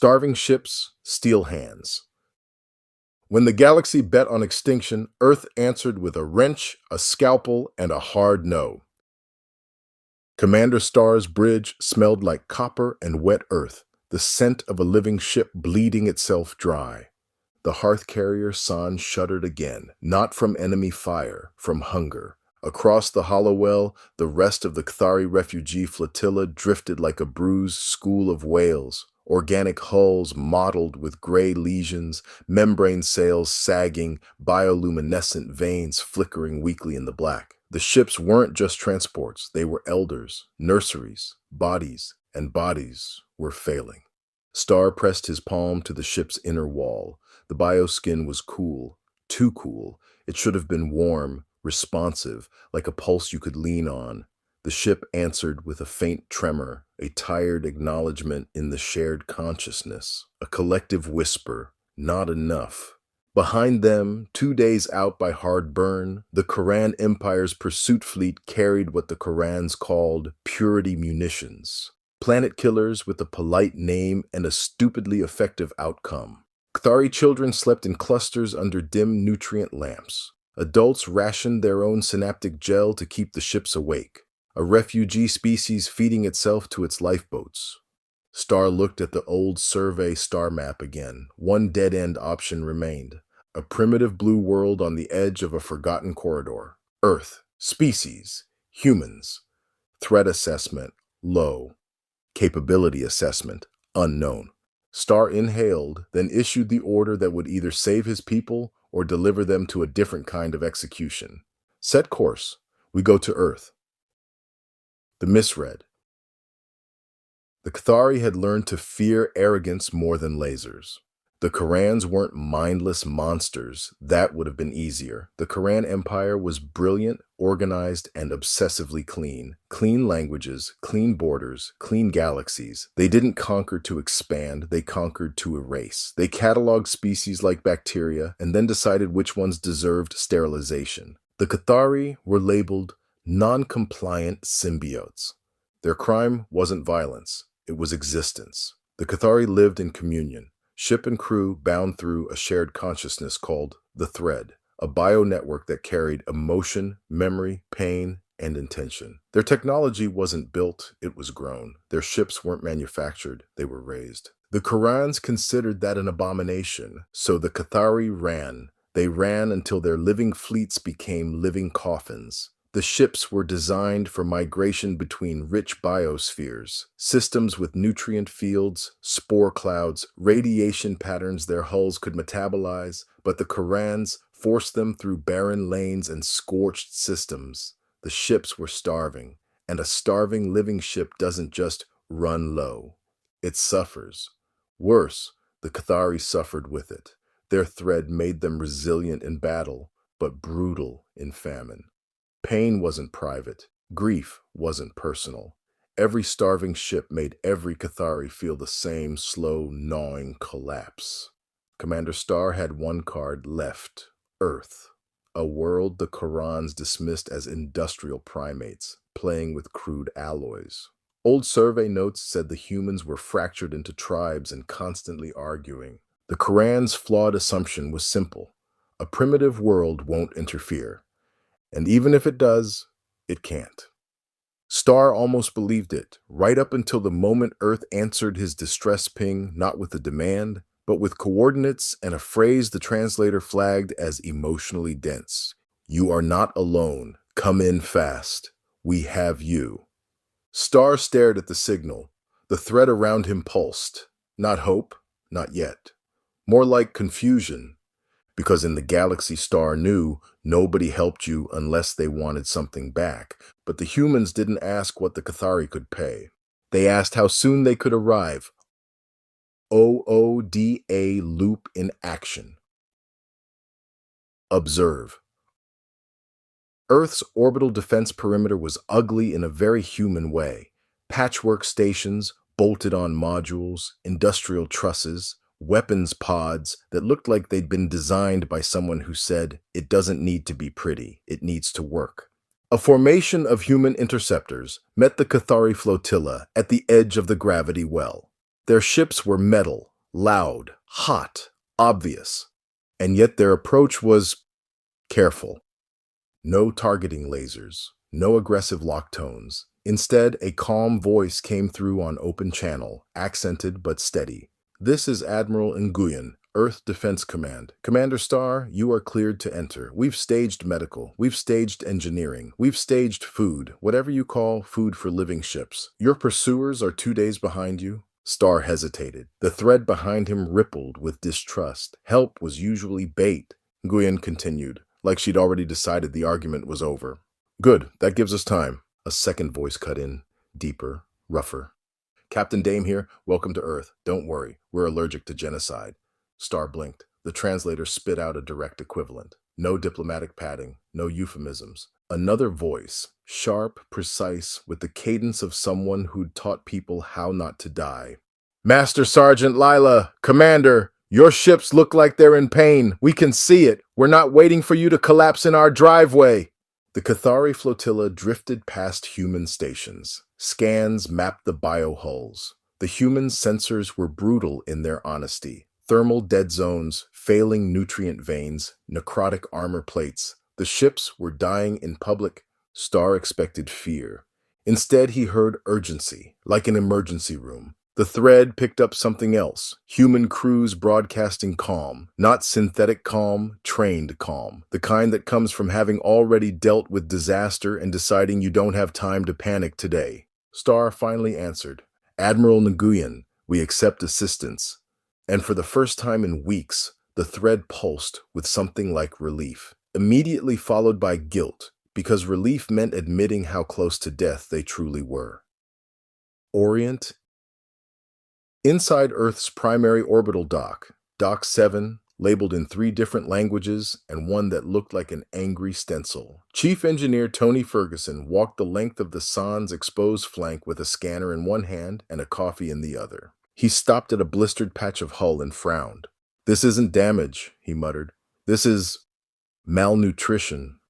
Starving ships, steel hands. When the galaxy bet on extinction, Earth answered with a wrench, a scalpel, and a hard no. Commander Starr's bridge smelled like copper and wet earth, the scent of a living ship bleeding itself dry. The hearth carrier San shuddered again, not from enemy fire, from hunger. Across the Hollowell, the rest of the Kthari refugee flotilla drifted like a bruised school of whales, organic hulls mottled with gray lesions, membrane sails sagging, bioluminescent veins flickering weakly in the black. The ships weren't just transports, they were elders, nurseries, bodies, and bodies were failing. Starr pressed his palm to the ship's inner wall. The bioskin was cool, too cool. It should have been warm, responsive, like a pulse you could lean on. The ship answered with a faint tremor, a tired acknowledgement in the shared consciousness, a collective whisper, not enough. Behind them, 2 days out by hard burn, the Koran Empire's pursuit fleet carried what the Korans called purity munitions. Planet killers with a polite name and a stupidly effective outcome. Kthari children slept in clusters under dim nutrient lamps. Adults rationed their own synaptic gel to keep the ships awake. A refugee species feeding itself to its lifeboats. Starr looked at the old survey star map again. One dead-end option remained. A primitive blue world on the edge of a forgotten corridor. Earth. Species. Humans. Threat assessment. Low. Capability assessment. Unknown. Starr inhaled, then issued the order that would either save his people or deliver them to a different kind of execution. Set course. We go to Earth. The misread. The Kthari had learned to fear arrogance more than lasers. The Korans weren't mindless monsters. That would have been easier. The Koran Empire was brilliant, organized, and obsessively clean. Clean languages, clean borders, clean galaxies. They didn't conquer to expand, they conquered to erase. They cataloged species like bacteria and then decided which ones deserved sterilization. The Kthari were labeled non-compliant symbiotes. Their crime wasn't violence, it was existence. The Kthari lived in communion. Ship and crew bound through a shared consciousness called the thread, a bio-network that carried emotion, memory, pain, and intention. Their technology wasn't built, it was grown. Their ships weren't manufactured, they were raised. The Korans considered that an abomination, so the Kthari ran. They ran until their living fleets became living coffins. The ships were designed for migration between rich biospheres, systems with nutrient fields, spore clouds, radiation patterns their hulls could metabolize, but the Korans forced them through barren lanes and scorched systems. The ships were starving, and a starving living ship doesn't just run low. It suffers. Worse, the Kthari suffered with it. Their thread made them resilient in battle, but brutal in famine. Pain wasn't private. Grief wasn't personal. Every starving ship made every Kthari feel the same slow, gnawing collapse. Commander Starr had one card left: Earth, a world the Korans dismissed as industrial primates, playing with crude alloys. Old survey notes said the humans were fractured into tribes and constantly arguing. The Koran's flawed assumption was simple: a primitive world won't interfere. And even if it does, it can't. Starr almost believed it, right up until the moment Earth answered his distress ping, not with a demand, but with coordinates and a phrase the translator flagged as emotionally dense. "You are not alone. Come in fast. We have you." Starr stared at the signal. The thread around him pulsed. Not hope, not yet. More like confusion. Because in the galaxy, Starr knew nobody helped you unless they wanted something back. But the humans didn't ask what the Kthari could pay. They asked how soon they could arrive. OODA loop in action. Observe. Earth's orbital defense perimeter was ugly in a very human way. Patchwork stations, bolted-on modules, industrial trusses, weapons pods that looked like they'd been designed by someone who said, "It doesn't need to be pretty, it needs to work." A formation of human interceptors met the Kthari flotilla at the edge of the gravity well. Their ships were metal, Loud, hot, obvious. And yet their approach was careful. No targeting lasers, no aggressive lock tones. Instead, a calm voice came through on open channel, accented but steady. This is Admiral Nguyen, Earth Defense Command. Commander Starr, you are cleared to enter. We've staged medical, we've staged engineering, we've staged food, whatever you call food for living ships. Your pursuers are 2 days behind you. Starr hesitated. The thread behind him rippled with distrust. Help was usually bait. Nguyen continued, like she'd already decided the argument was over. Good, that gives us time. A second voice cut in, deeper, rougher. Captain Dame here, welcome to Earth. Don't worry, we're allergic to genocide. Starr blinked. The translator spit out a direct equivalent. No diplomatic padding, no euphemisms. Another voice, sharp, precise, with the cadence of someone who'd taught people how not to die. Master Sergeant Lila, Commander, your ships look like they're in pain. We can see it. We're not waiting for you to collapse in our driveway. The Kthari flotilla drifted past human stations. Scans mapped the biohulls. The human sensors were brutal in their honesty. Thermal dead zones, failing nutrient veins, necrotic armor plates. The ships were dying in public. Starr expected fear. Instead, he heard urgency, like an emergency room. The thread picked up something else. Human crews broadcasting calm. Not synthetic calm, trained calm. The kind that comes from having already dealt with disaster and deciding you don't have time to panic today. Starr finally answered. Admiral Nguyen, we accept assistance. And for the first time in weeks, the thread pulsed with something like relief. Immediately followed by guilt, because relief meant admitting how close to death they truly were. Orient. Inside Earth's primary orbital dock, Dock 7, labeled in 3 different languages and one that looked like an angry stencil. Chief Engineer Tony Ferguson walked the length of the San's exposed flank with a scanner in one hand and a coffee in the other. He stopped at a blistered patch of hull and frowned. This isn't damage, he muttered. This is malnutrition.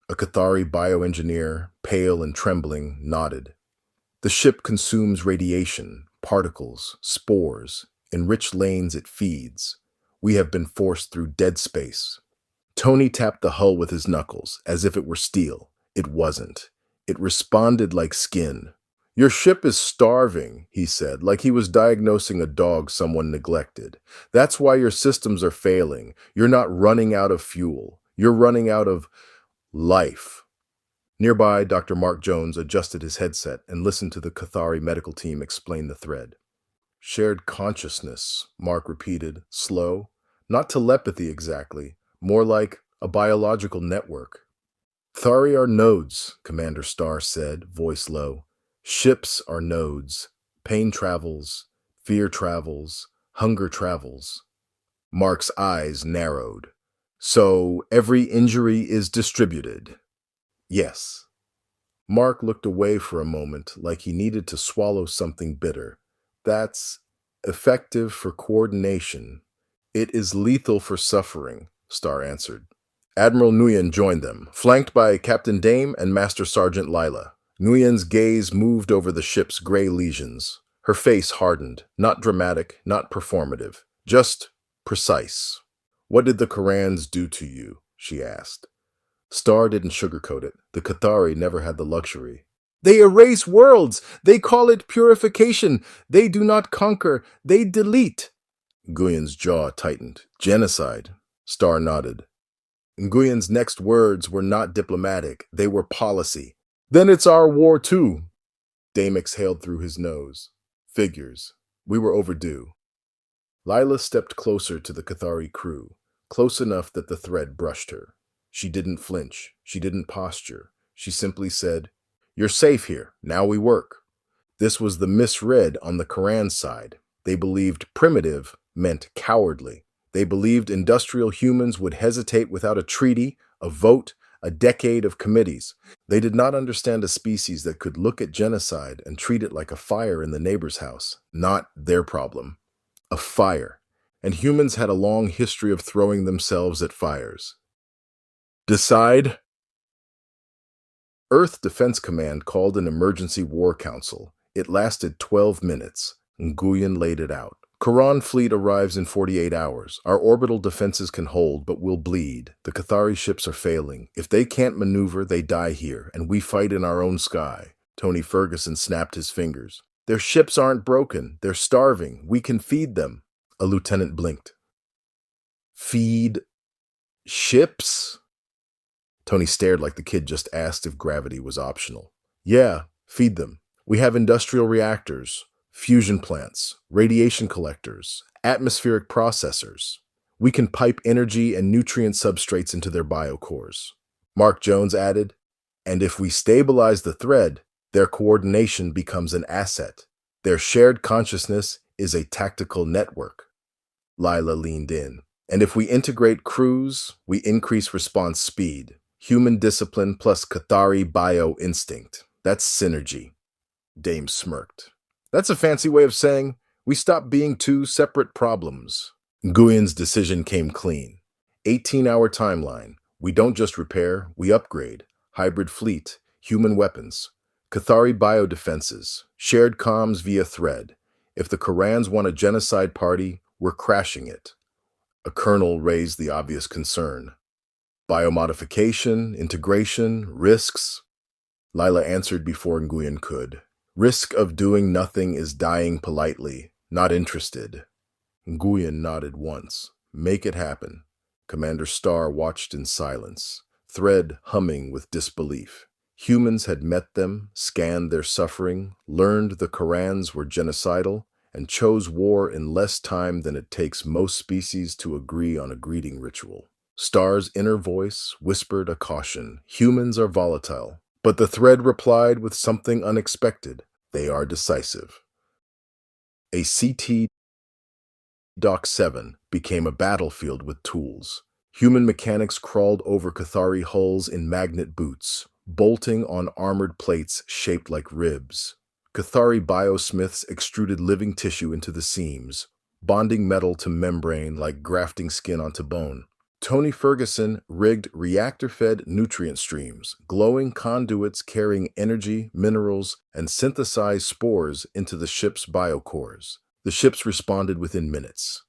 A Kthari bioengineer, pale and trembling, nodded. The ship consumes radiation, particles, spores. In rich lanes it feeds. We have been forced through dead space. Tony tapped the hull with his knuckles, as if it were steel. It wasn't. It responded like skin. Your ship is starving, he said, like he was diagnosing a dog someone neglected. That's why your systems are failing. You're not running out of fuel. You're running out of life. Nearby, Dr. Mark Jones adjusted his headset and listened to the Kthari medical team explain the thread. Shared consciousness, Mark repeated, slow. Not telepathy exactly, more like a biological network. Kthari are nodes, Commander Starr said, voice low. Ships are nodes. Pain travels, fear travels, hunger travels. Mark's eyes narrowed. So every injury is distributed. Yes. Mark looked away for a moment, like he needed to swallow something bitter. That's effective for coordination. It is lethal for suffering, Starr answered. Admiral Nguyen joined them, flanked by Captain Dame and Master Sergeant Lila. Nguyen's gaze moved over the ship's gray lesions. Her face hardened, not dramatic, not performative, just precise. What did the Korans do to you? She asked. Starr didn't sugarcoat it. The Kthari never had the luxury. They erase worlds. They call it purification. They do not conquer. They delete. Nguyen's jaw tightened. Genocide. Starr nodded. Nguyen's next words were not diplomatic. They were policy. Then it's our war too. Dame exhaled through his nose. Figures. We were overdue. Lila stepped closer to the Kthari crew, close enough that the thread brushed her. She didn't flinch. She didn't posture. She simply said, You're safe here. Now we work. This was the misread on the Koran side. They believed primitive meant cowardly. They believed industrial humans would hesitate without a treaty, a vote, a decade of committees. They did not understand a species that could look at genocide and treat it like a fire in the neighbor's house. Not their problem. A fire. And humans had a long history of throwing themselves at fires. Decide. Earth Defense Command called an emergency war council. It lasted 12 minutes. Nguyen laid it out. Quran fleet arrives in 48 hours. Our orbital defenses can hold, but we'll bleed. The Kthari ships are failing. If they can't maneuver, they die here, and we fight in our own sky. Tony Ferguson snapped his fingers. Their ships aren't broken. They're starving. We can feed them. A lieutenant blinked. Feed ships? Tony stared like the kid just asked if gravity was optional. Yeah, feed them. We have industrial reactors, fusion plants, radiation collectors, atmospheric processors. We can pipe energy and nutrient substrates into their biocores. Mark Jones added, and if we stabilize the thread, their coordination becomes an asset. Their shared consciousness is a tactical network. Lila leaned in. And if we integrate crews, we increase response speed. Human discipline plus Kthari bio-instinct. That's synergy. Dame smirked. That's a fancy way of saying we stop being two separate problems. Nguyen's decision came clean. 18-hour timeline. We don't just repair, we upgrade. Hybrid fleet, human weapons. Kthari biodefenses, shared comms via thread. If the Korans want a genocide party, we're crashing it. A colonel raised the obvious concern. Biomodification, integration, risks. Lila answered before Nguyen could. Risk of doing nothing is dying politely, not interested. Nguyen nodded once. Make it happen. Commander Starr watched in silence, thread humming with disbelief. Humans had met them, scanned their suffering, learned the Korans were genocidal, and chose war in less time than it takes most species to agree on a greeting ritual. Starr's inner voice whispered a caution. Humans are volatile. But the thread replied with something unexpected. They are decisive. A CT Dock 7 became a battlefield with tools. Human mechanics crawled over Kthari hulls in magnet boots, bolting on armored plates shaped like ribs. Kthari biosmiths extruded living tissue into the seams, bonding metal to membrane like grafting skin onto bone. Tony Ferguson rigged reactor-fed nutrient streams, glowing conduits carrying energy, minerals, and synthesized spores into the ship's biocores. The ships responded within minutes.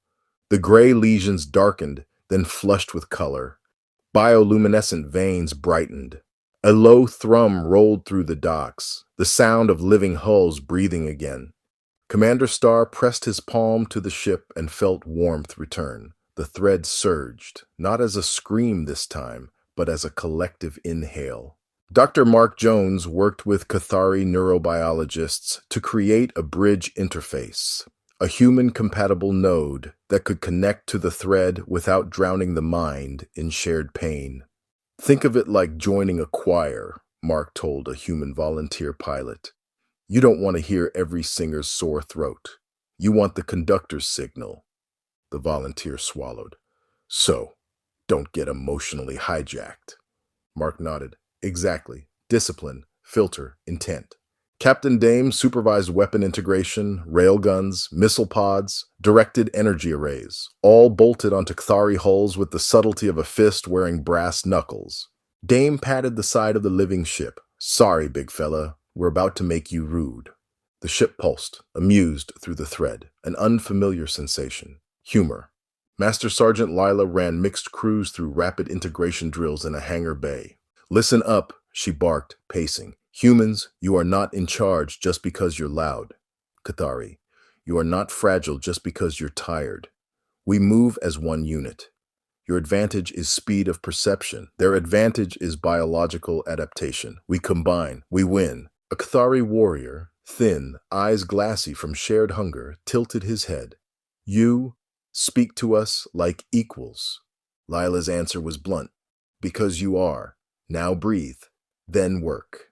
The gray lesions darkened, then flushed with color. Bioluminescent veins brightened. A low thrum rolled through the docks, the sound of living hulls breathing again. Commander Starr pressed his palm to the ship and felt warmth return. The thread surged, not as a scream this time, but as a collective inhale. Dr. Mark Jones worked with Kthari neurobiologists to create a bridge interface, a human-compatible node that could connect to the thread without drowning the mind in shared pain. Think of it like joining a choir, Mark told a human volunteer pilot. You don't want to hear every singer's sore throat. You want the conductor's signal. The volunteer swallowed. So, don't get emotionally hijacked. Mark nodded. Exactly. Discipline, filter, intent. Captain Dame supervised weapon integration, railguns, missile pods, directed energy arrays, all bolted onto Kthari hulls with the subtlety of a fist wearing brass knuckles. Dame patted the side of the living ship. Sorry, big fella, we're about to make you rude. The ship pulsed, amused through the thread, an unfamiliar sensation. Humor. Master Sergeant Lila ran mixed crews through rapid integration drills in a hangar bay. Listen up, she barked, pacing. Humans, you are not in charge just because you're loud. Kthari, you are not fragile just because you're tired. We move as one unit. Your advantage is speed of perception. Their advantage is biological adaptation. We combine. We win. A Kthari warrior, thin, eyes glassy from shared hunger, tilted his head. You speak to us like equals. Lila's answer was blunt. Because you are. Now breathe. Then work.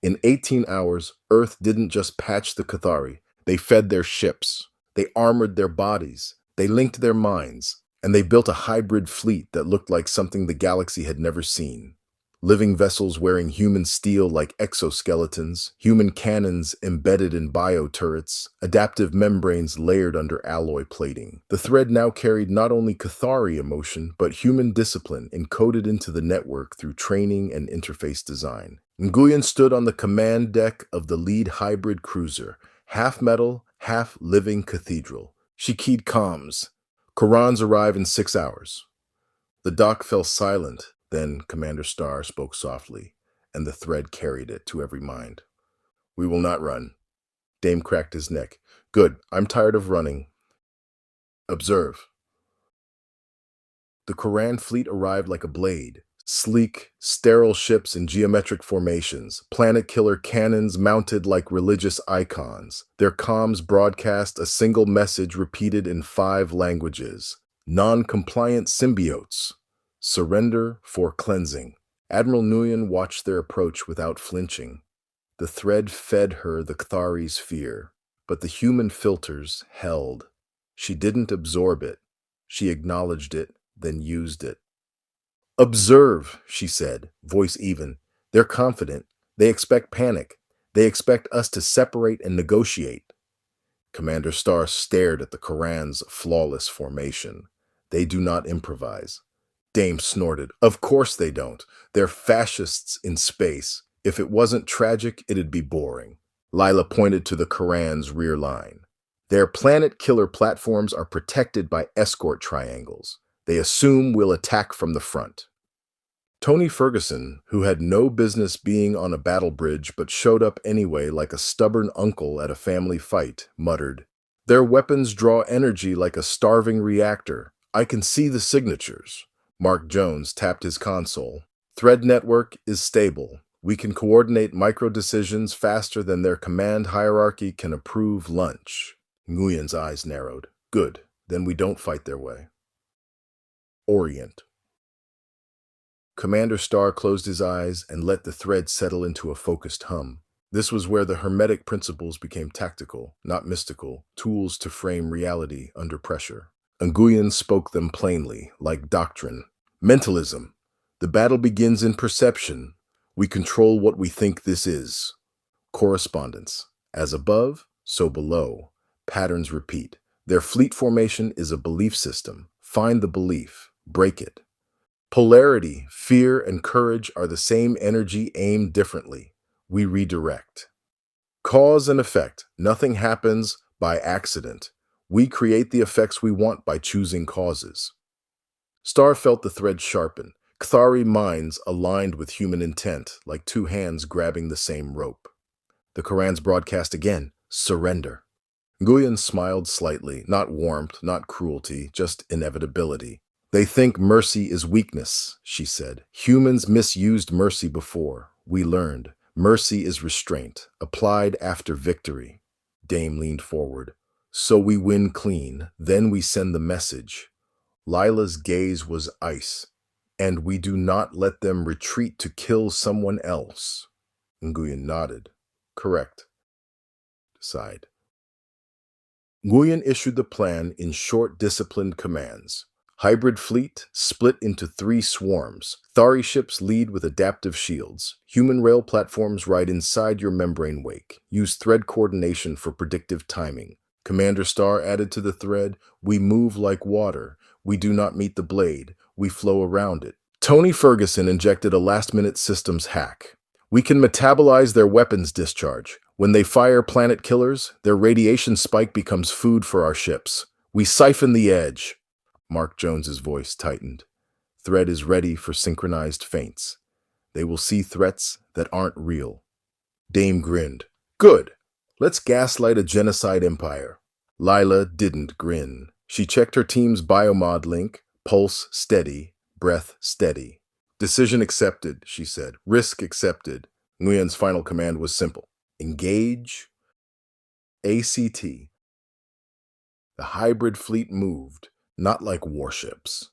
In 18 hours, Earth didn't just patch the Kthari. They fed their ships. They armored their bodies. They linked their minds. And they built a hybrid fleet that looked like something the galaxy had never seen. Living vessels wearing human steel like exoskeletons, human cannons embedded in bioturrets, adaptive membranes layered under alloy plating. The thread now carried not only Kthari emotion, but human discipline encoded into the network through training and interface design. Nguyen stood on the command deck of the lead hybrid cruiser, half metal, half living cathedral. She keyed comms. Korans arrive in 6 hours. The dock fell silent. Then Commander Starr spoke softly, and the thread carried it to every mind. We will not run. Dame cracked his neck. Good. I'm tired of running. Observe. The Koran fleet arrived like a blade. Sleek, sterile ships in geometric formations, planet-killer cannons mounted like religious icons. Their comms broadcast a single message repeated in 5 languages. Non-compliant symbiotes. Surrender for cleansing. Admiral Nguyen watched their approach without flinching. The thread fed her the Kthari's fear, but the human filters held. She didn't absorb it. She acknowledged it, then used it. Observe, she said, voice even. They're confident. They expect panic. They expect us to separate and negotiate. Commander Starr stared at the Koran's flawless formation. They do not improvise. Dame snorted. Of course they don't. They're fascists in space. If it wasn't tragic, it'd be boring. Lila pointed to the Koran's rear line. Their planet-killer platforms are protected by escort triangles. They assume we'll attack from the front. Tony Ferguson, who had no business being on a battle bridge but showed up anyway like a stubborn uncle at a family fight, muttered, Their weapons draw energy like a starving reactor. I can see the signatures. Mark Jones tapped his console. Thread network is stable. We can coordinate micro-decisions faster than their command hierarchy can approve lunch. Nguyen's eyes narrowed. Good. Then we don't fight their way. Orient. Commander Starr closed his eyes and let the thread settle into a focused hum. This was where the Hermetic principles became tactical, not mystical, tools to frame reality under pressure. Nguyen spoke them plainly, like doctrine. Mentalism. The battle begins in perception. We control what we think this is. Correspondence. As above, so below. Patterns repeat. Their fleet formation is a belief system. Find the belief. Break it. Polarity, fear, and courage are the same energy aimed differently. We redirect. Cause and effect. Nothing happens by accident. We create the effects we want by choosing causes. Starr felt the thread sharpen. Kthari minds aligned with human intent, like 2 hands grabbing the same rope. The Koran's broadcast again. Surrender. Nguyen smiled slightly, not warmth, not cruelty, just inevitability. They think mercy is weakness, she said. Humans misused mercy before. We learned. Mercy is restraint, applied after victory. Dame leaned forward. So we win clean, then we send the message. Lila's gaze was ice. And we do not let them retreat to kill someone else. Nguyen nodded. Correct. Sighed. Nguyen issued the plan in short, disciplined commands. Hybrid fleet split into 3 swarms. Kthari ships lead with adaptive shields. Human rail platforms ride inside your membrane wake. Use thread coordination for predictive timing. Commander Starr added to the thread, we move like water. We do not meet the blade. We flow around it. Tony Ferguson injected a last-minute systems hack. We can metabolize their weapons discharge. When they fire planet killers, their radiation spike becomes food for our ships. We siphon the edge. Mark Jones's voice tightened. Thread is ready for synchronized feints. They will see threats that aren't real. Dame grinned. Good. Let's gaslight a genocide empire. Lila didn't grin. She checked her team's biomod link. Pulse steady. Breath steady. Decision accepted, she said. Risk accepted. Nguyen's final command was simple. Engage. ACT. The hybrid fleet moved. Not like warships,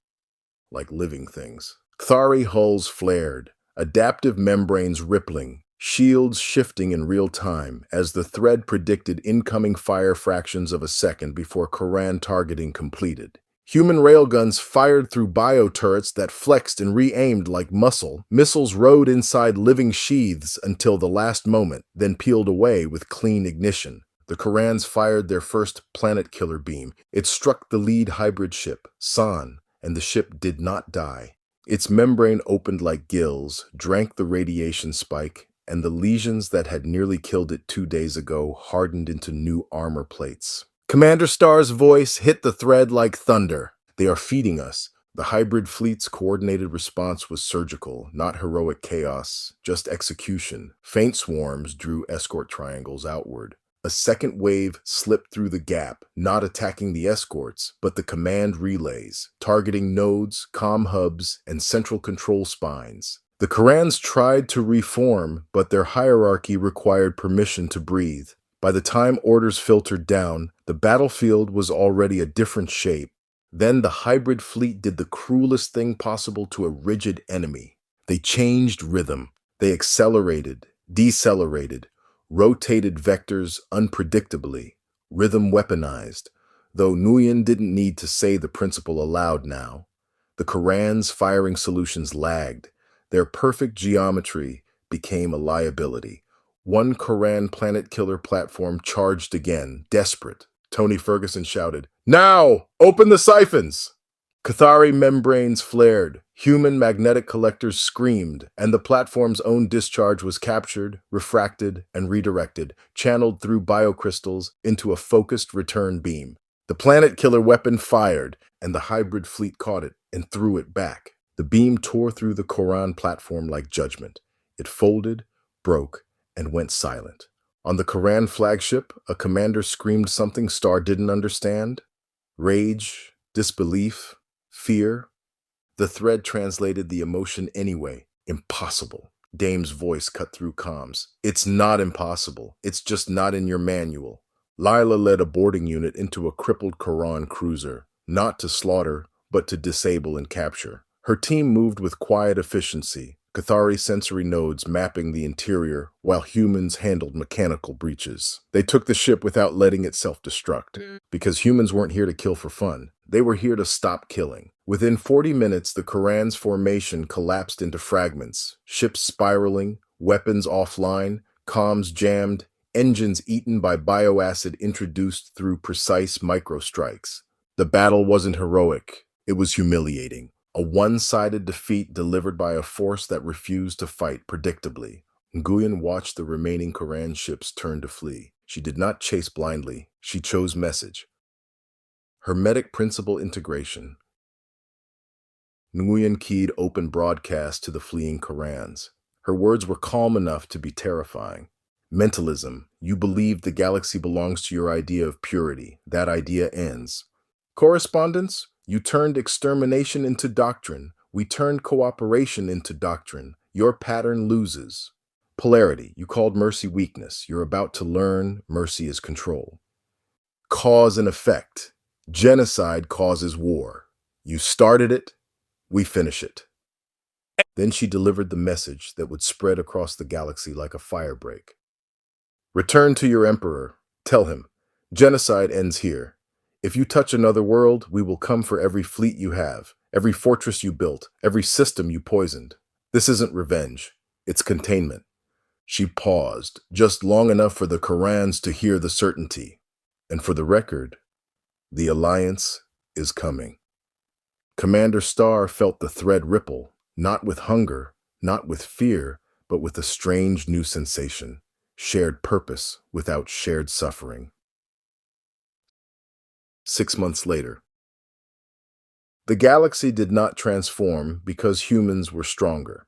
like living things. Kthari hulls flared, adaptive membranes rippling, shields shifting in real time as the thread predicted incoming fire fractions of a second before Koran targeting completed. Human railguns fired through bioturrets that flexed and re-aimed like muscle. Missiles rode inside living sheaths until the last moment, then peeled away with clean ignition. The Korans fired their first planet-killer beam. It struck the lead hybrid ship, San, and the ship did not die. Its membrane opened like gills, drank the radiation spike, and the lesions that had nearly killed it 2 days ago hardened into new armor plates. Commander Star's voice hit the thread like thunder. They are feeding us. The hybrid fleet's coordinated response was surgical, not heroic chaos, just execution. Faint swarms drew escort triangles outward. A second wave slipped through the gap, not attacking the escorts, but the command relays, targeting nodes, comm hubs, and central control spines. The Korans tried to reform, but their hierarchy required permission to breathe. By the time orders filtered down, the battlefield was already a different shape. Then the hybrid fleet did the cruelest thing possible to a rigid enemy. They changed rhythm. They accelerated, decelerated, rotated vectors unpredictably, rhythm weaponized, though Nguyen didn't need to say the principle aloud now. The Koran's firing solutions lagged. Their perfect geometry became a liability. One Koran planet killer platform charged again, desperate. Tony Ferguson shouted, "Now! Open the siphons!" Kthari membranes flared, human magnetic collectors screamed, and the platform's own discharge was captured, refracted, and redirected, channeled through biocrystals into a focused return beam. The planet killer weapon fired, and the hybrid fleet caught it and threw it back. The beam tore through the Koran platform like judgment. It folded, broke, and went silent. On the Koran flagship, a commander screamed something Star didn't understand. Rage, disbelief, fear. The thread translated the emotion anyway. Impossible. Dame's voice cut through comms. It's not impossible. It's just not in your manual. Lila led a boarding unit into a crippled Koran cruiser, not to slaughter, but to disable and capture. Her team moved with quiet efficiency, Kthari sensory nodes mapping the interior while humans handled mechanical breaches. They took the ship without letting it self-destruct, because humans weren't here to kill for fun. They were here to stop killing. Within 40 minutes, the Koran's formation collapsed into fragments, ships spiraling, weapons offline, comms jammed, engines eaten by bioacid introduced through precise microstrikes. The battle wasn't heroic. It was humiliating. A one-sided defeat delivered by a force that refused to fight predictably. Nguyen watched the remaining Koran ships turn to flee. She did not chase blindly. She chose message. Hermetic principle integration. Nguyen keyed open broadcast to the fleeing Korans. Her words were calm enough to be terrifying. Mentalism. You believe the galaxy belongs to your idea of purity. That idea ends. Correspondence. You turned extermination into doctrine. We turned cooperation into doctrine. Your pattern loses. Polarity. You called mercy weakness. You're about to learn mercy is control. Cause and effect. Genocide causes war. You started it. We finish it. Then she delivered the message that would spread across the galaxy like a firebreak. Return to your emperor. Tell him, genocide ends here. If you touch another world, we will come for every fleet you have, every fortress you built, every system you poisoned. This isn't revenge. It's containment. She paused, just long enough for the Korans to hear the certainty. And for the record, the Alliance is coming. Commander Star felt the thread ripple, not with hunger, not with fear, but with a strange new sensation. Shared purpose without shared suffering. 6 months later. The galaxy did not transform because humans were stronger.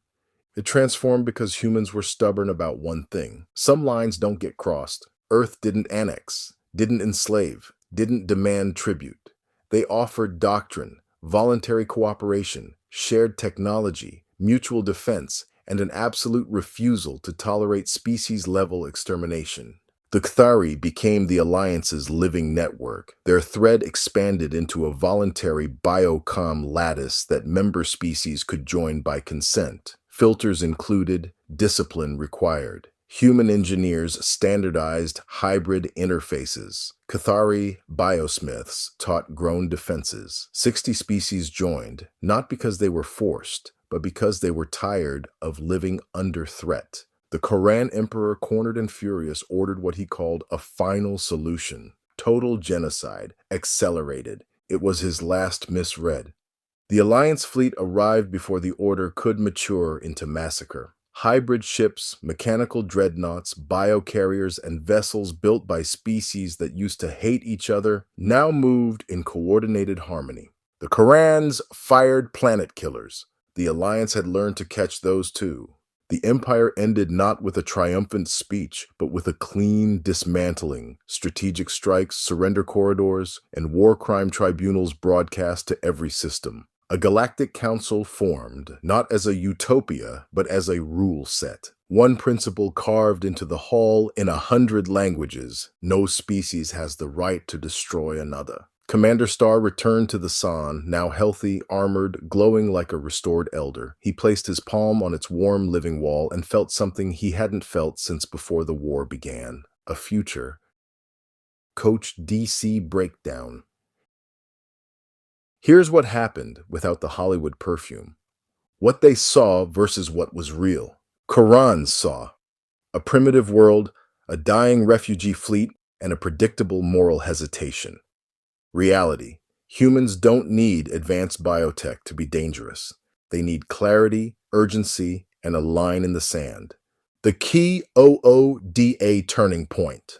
It transformed because humans were stubborn about one thing. Some lines don't get crossed. Earth didn't annex, didn't enslave, didn't demand tribute. They offered doctrine, voluntary cooperation, shared technology, mutual defense, and an absolute refusal to tolerate species-level extermination. The Kthari became the Alliance's living network. Their thread expanded into a voluntary biocom lattice that member species could join by consent. Filters included, discipline required. Human engineers standardized hybrid interfaces. Kthari biosmiths taught grown defenses. 60 species joined, not because they were forced, but because they were tired of living under threat. The Koran emperor, cornered and furious, ordered what he called a final solution. Total genocide, accelerated. It was his last misread. The Alliance fleet arrived before the order could mature into massacre. Hybrid ships, mechanical dreadnoughts, biocarriers, and vessels built by species that used to hate each other now moved in coordinated harmony. The Korans fired planet killers. The Alliance had learned to catch those too. The Empire ended not with a triumphant speech, but with a clean dismantling, strategic strikes, surrender corridors, and war crime tribunals broadcast to every system. A galactic council formed, not as a utopia, but as a rule set. One principle carved into the hull in 100 languages: no species has the right to destroy another. Commander Star returned to the San, now healthy, armored, glowing like a restored elder. He placed his palm on its warm living wall and felt something he hadn't felt since before the war began. A future. Coach DC Breakdown. Here's what happened without the Hollywood perfume. What they saw versus what was real. Korans saw a primitive world, a dying refugee fleet, and a predictable moral hesitation. Reality. Humans don't need advanced biotech to be dangerous. They need clarity, urgency, and a line in the sand. The key OODA turning point.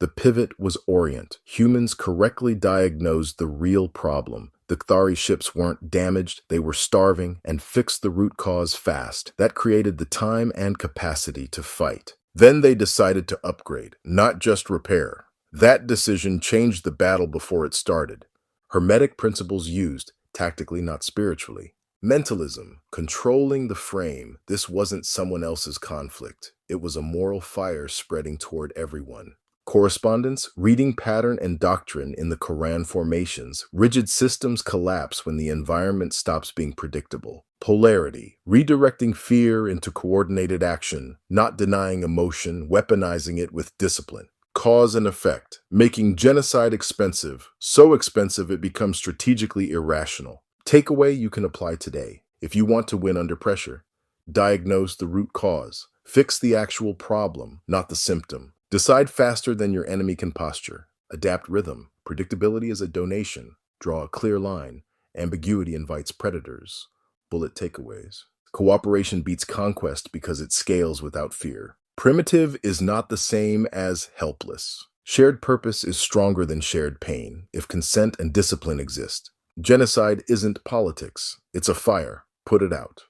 The pivot was Orient. Humans correctly diagnosed the real problem. The Kthari ships weren't damaged, they were starving, and fixed the root cause fast. That created the time and capacity to fight. Then they decided to upgrade, not just repair. That decision changed the battle before it started. Hermetic principles used, tactically, not spiritually. Mentalism, controlling the frame. This wasn't someone else's conflict. It was a moral fire spreading toward everyone. Correspondence, reading pattern and doctrine in the Quran formations. Rigid systems collapse when the environment stops being predictable. Polarity, redirecting fear into coordinated action, not denying emotion, weaponizing it with discipline. Cause and effect, making genocide expensive, so expensive it becomes strategically irrational. Takeaway you can apply today. If you want to win under pressure, diagnose the root cause. Fix the actual problem, not the symptom. Decide faster than your enemy can posture. Adapt rhythm. Predictability is a donation. Draw a clear line. Ambiguity invites predators. Bullet takeaways. Cooperation beats conquest because it scales without fear. Primitive is not the same as helpless. Shared purpose is stronger than shared pain if consent and discipline exist. Genocide isn't politics. It's a fire. Put it out.